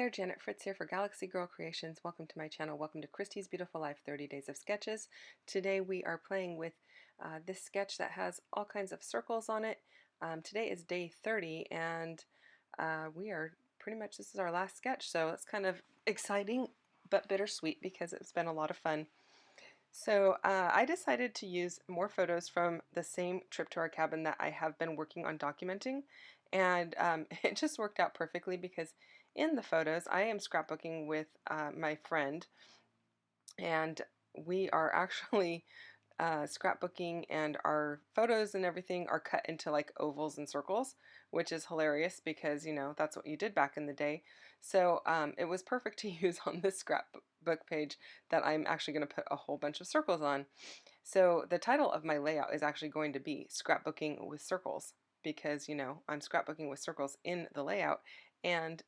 there, Janet Fritz here for Galaxy Girl Creations. Welcome to my channel. Welcome to Christy's Beautiful Life 30 Days of Sketches. Today we are playing with this sketch that has all kinds of circles on it. Today is day 30 and we are pretty much, this is our last sketch, so it's kind of exciting but bittersweet because it's been a lot of fun. So I decided to use more photos from the same trip to our cabin that I have been working on documenting, and it just worked out perfectly because in the photos I am scrapbooking with my friend, and we are actually scrapbooking, and our photos and everything are cut into like ovals and circles, which is hilarious because, you know, that's what you did back in the day. So it was perfect to use on this scrapbook page that I'm actually going to put a whole bunch of circles on. So the title of my layout is actually going to be Scrapbooking with Circles because, you know, I'm scrapbooking with circles in the layout and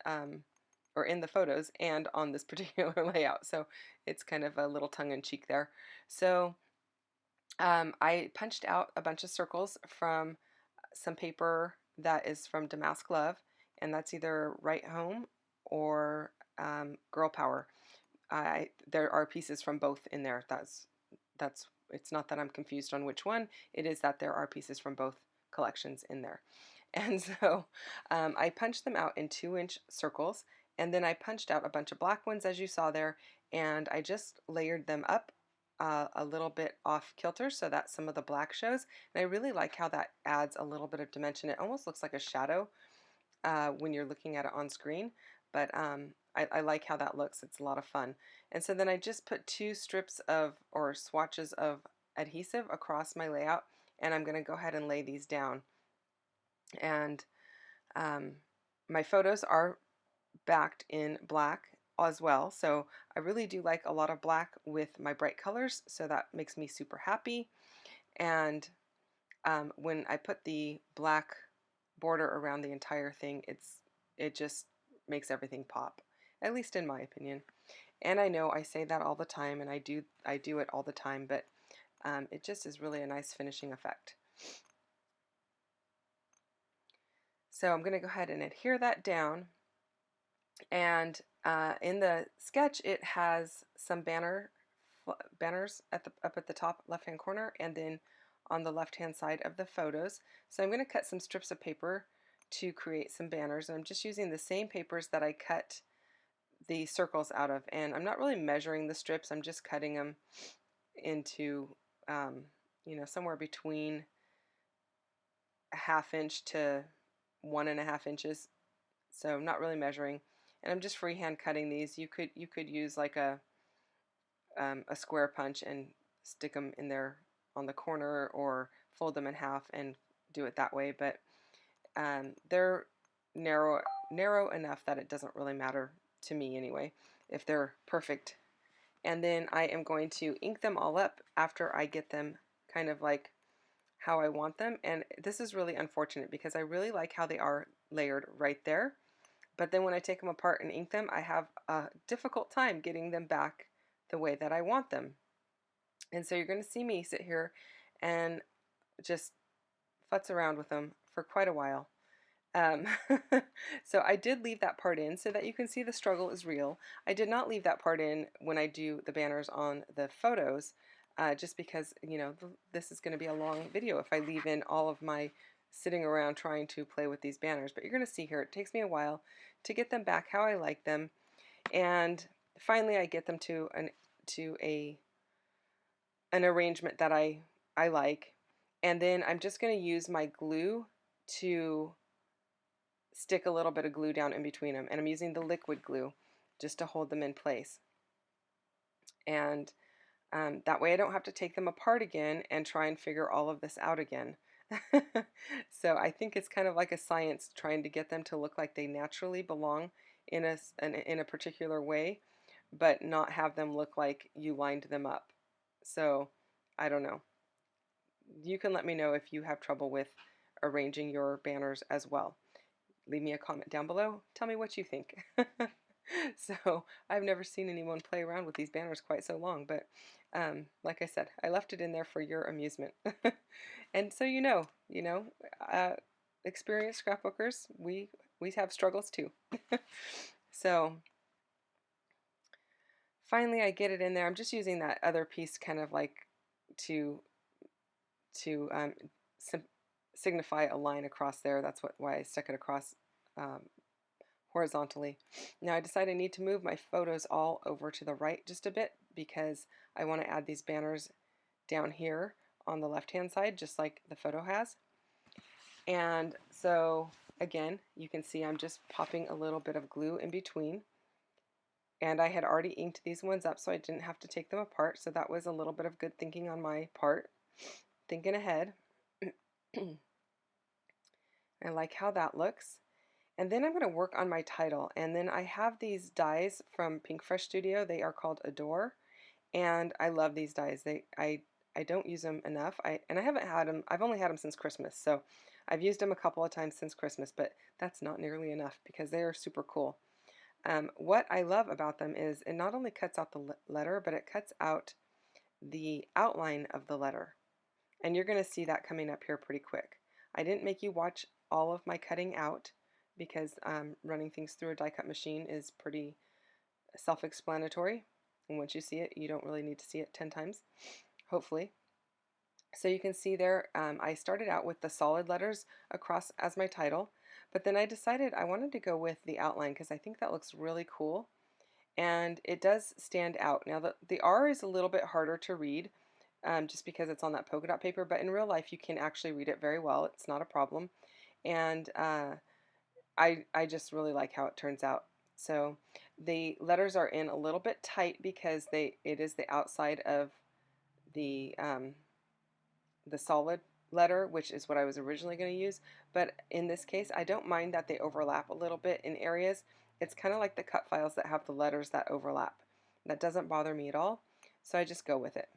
or in the photos and on this particular layout. So it's kind of a little tongue-in-cheek there. So I punched out a bunch of circles from some paper that is from Damask Love, and that's either Right Home or Girl Power. There are pieces from both in there. That's it's not that I'm confused on which one. It is that there are pieces from both collections in there. And so I punched them out in 2-inch circles, and then I punched out a bunch of black ones as you saw there, and I just layered them up a little bit off kilter so that some of the black shows, and I really like how that adds a little bit of dimension. It almost looks like a shadow when you're looking at it on screen, but I like how that looks. It's a lot of fun. And so then I just put 2 strips of, or swatches of adhesive across my layout, and I'm going to go ahead and lay these down. And my photos are backed in black as well, so I really do like a lot of black with my bright colors, so that makes me super happy. And when I put the black border around the entire thing, it just makes everything pop, at least in my opinion. And I know I say that all the time, and I do it all the time, but it just is really a nice finishing effect. So I'm going to go ahead and adhere that down. And in the sketch, it has some banners up at the top left-hand corner, and then on the left-hand side of the photos. So I'm going to cut some strips of paper to create some banners, and I'm just using the same papers that I cut the circles out of, and I'm not really measuring the strips. I'm just cutting them into you know, somewhere between a 1/2 inch to 1.5 inches, so I'm not really measuring, and I'm just freehand cutting these. You could use like a square punch and stick them in there on the corner, or fold them in half and do it that way, but they're narrow enough that it doesn't really matter to me anyway if they're perfect. And then I am going to ink them all up after I get them kind of like how I want them. And this is really unfortunate because I really like how they are layered right there, but then when I take them apart and ink them, I have a difficult time getting them back the way that I want them. And so you're going to see me sit here and just futz around with them for quite a while. So I did leave that part in so that you can see the struggle is real. I did not leave that part in when I do the banners on the photos, just because, you know, this is going to be a long video if I leave in all of my sitting around trying to play with these banners. But you're going to see here, it takes me a while to get them back how I like them, and finally I get them to an arrangement that I like, and then I'm just going to use my glue to stick a little bit of glue down in between them, and I'm using the liquid glue just to hold them in place. And that way I don't have to take them apart again and try and figure all of this out again. So I think it's kind of like a science, trying to get them to look like they naturally belong in a particular way, but not have them look like you lined them up. So I don't know. You can let me know if you have trouble with arranging your banners as well. Leave me a comment down below. Tell me what you think. So I've never seen anyone play around with these banners quite so long, but like I said, I left it in there for your amusement. And so experienced scrapbookers, we have struggles too. So finally I get it in there. I'm just using that other piece kind of like to to signify a line across there. That's why I stuck it across um, horizontally. Now I decided I need to move my photos all over to the right just a bit because I want to add these banners down here on the left hand side just like the photo has. And so again, you can see I'm just popping a little bit of glue in between. And I had already inked these ones up so I didn't have to take them apart, so that was a little bit of good thinking on my part, thinking ahead. I like how that looks. And then I'm going to work on my title, and then I have these dies from Pink Fresh Studio. They are called Adore, and I love these dies. I don't use them enough. I haven't had them. I've only had them since Christmas, so I've used them a couple of times since Christmas, but that's not nearly enough because they are super cool. What I love about them is it not only cuts out the letter, but it cuts out the outline of the letter. And you're going to see that coming up here pretty quick. I didn't make you watch all of my cutting out because running things through a die cut machine is pretty self-explanatory. And once you see it, you don't really need to see it 10 times, hopefully. So you can see there, I started out with the solid letters across as my title, but then I decided I wanted to go with the outline because I think that looks really cool. And it does stand out. Now the R is a little bit harder to read just because it's on that polka dot paper, but in real life you can actually read it very well. It's not a problem. And I just really like how it turns out. So the letters are in a little bit tight because it is the outside of the solid letter, which is what I was originally going to use. But in this case, I don't mind that they overlap a little bit in areas. It's kind of like the cut files that have the letters that overlap. That doesn't bother me at all, so I just go with it.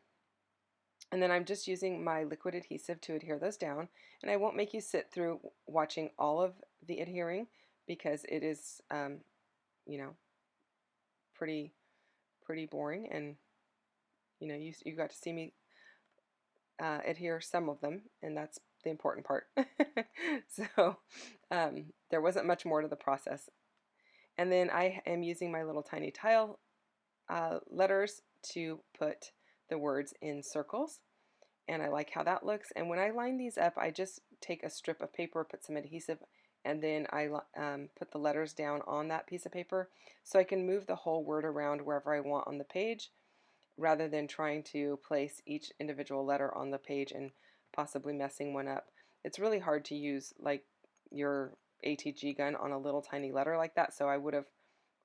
And then I'm just using my liquid adhesive to adhere those down, and I won't make you sit through watching all of the adhering because it is, you know, pretty boring, and you got to see me adhere some of them, and that's the important part. So there wasn't much more to the process. And then I am using my little tiny tile letters to put the words in circles, and I like how that looks. And when I line these up, I just take a strip of paper, put some adhesive, and then I put the letters down on that piece of paper so I can move the whole word around wherever I want on the page, rather than trying to place each individual letter on the page and possibly messing one up. It's really hard to use like your ATG gun on a little tiny letter like that, so I would have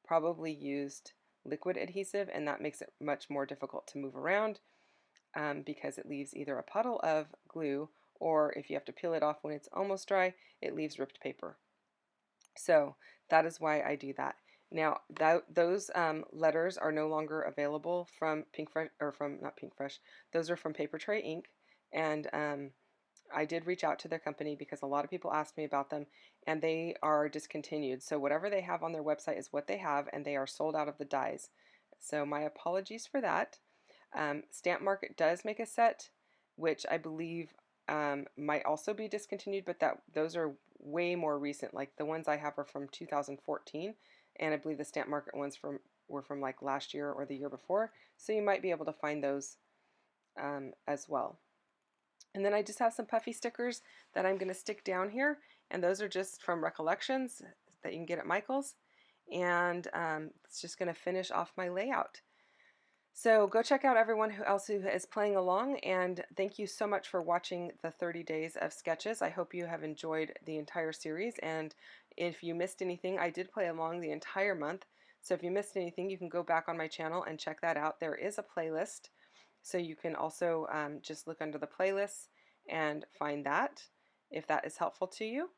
probably used liquid adhesive, and that makes it much more difficult to move around because it leaves either a puddle of glue, or if you have to peel it off when it's almost dry, it leaves ripped paper. So that is why I do that. Now those letters are no longer available from Pink Fresh, or from not Pink Fresh. Those are from Paper Tray Ink, and I did reach out to their company because a lot of people asked me about them, and they are discontinued. So whatever they have on their website is what they have, and they are sold out of the dies. So my apologies for that. Stamp Market does make a set, which I believe might also be discontinued, but those are way more recent. Like the ones I have are from 2014, and I believe the Stamp Market ones were from like last year or the year before. So you might be able to find those as well. And then I just have some puffy stickers that I'm going to stick down here, and those are just from Recollections that you can get at Michael's. And it's just going to finish off my layout. So go check out everyone else who is playing along, and thank you so much for watching the 30 days of sketches. I hope you have enjoyed the entire series, and if you missed anything, I did play along the entire month. So if you missed anything, you can go back on my channel and check that out. There is a playlist, so you can also just look under the playlists and find that if that is helpful to you.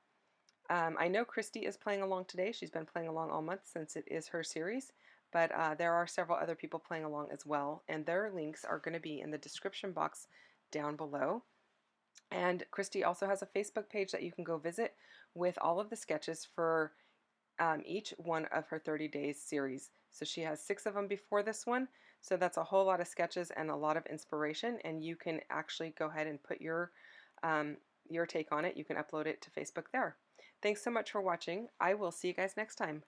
I know Christy is playing along today. She's been playing along all month since it is her series, but there are several other people playing along as well, and their links are going to be in the description box down below. And Christy also has a Facebook page that you can go visit with all of the sketches for each one of her 30 days series. So she has 6 of them before this one, so that's a whole lot of sketches and a lot of inspiration, and you can actually go ahead and put your take on it. You can upload it to Facebook there. Thanks so much for watching. I will see you guys next time.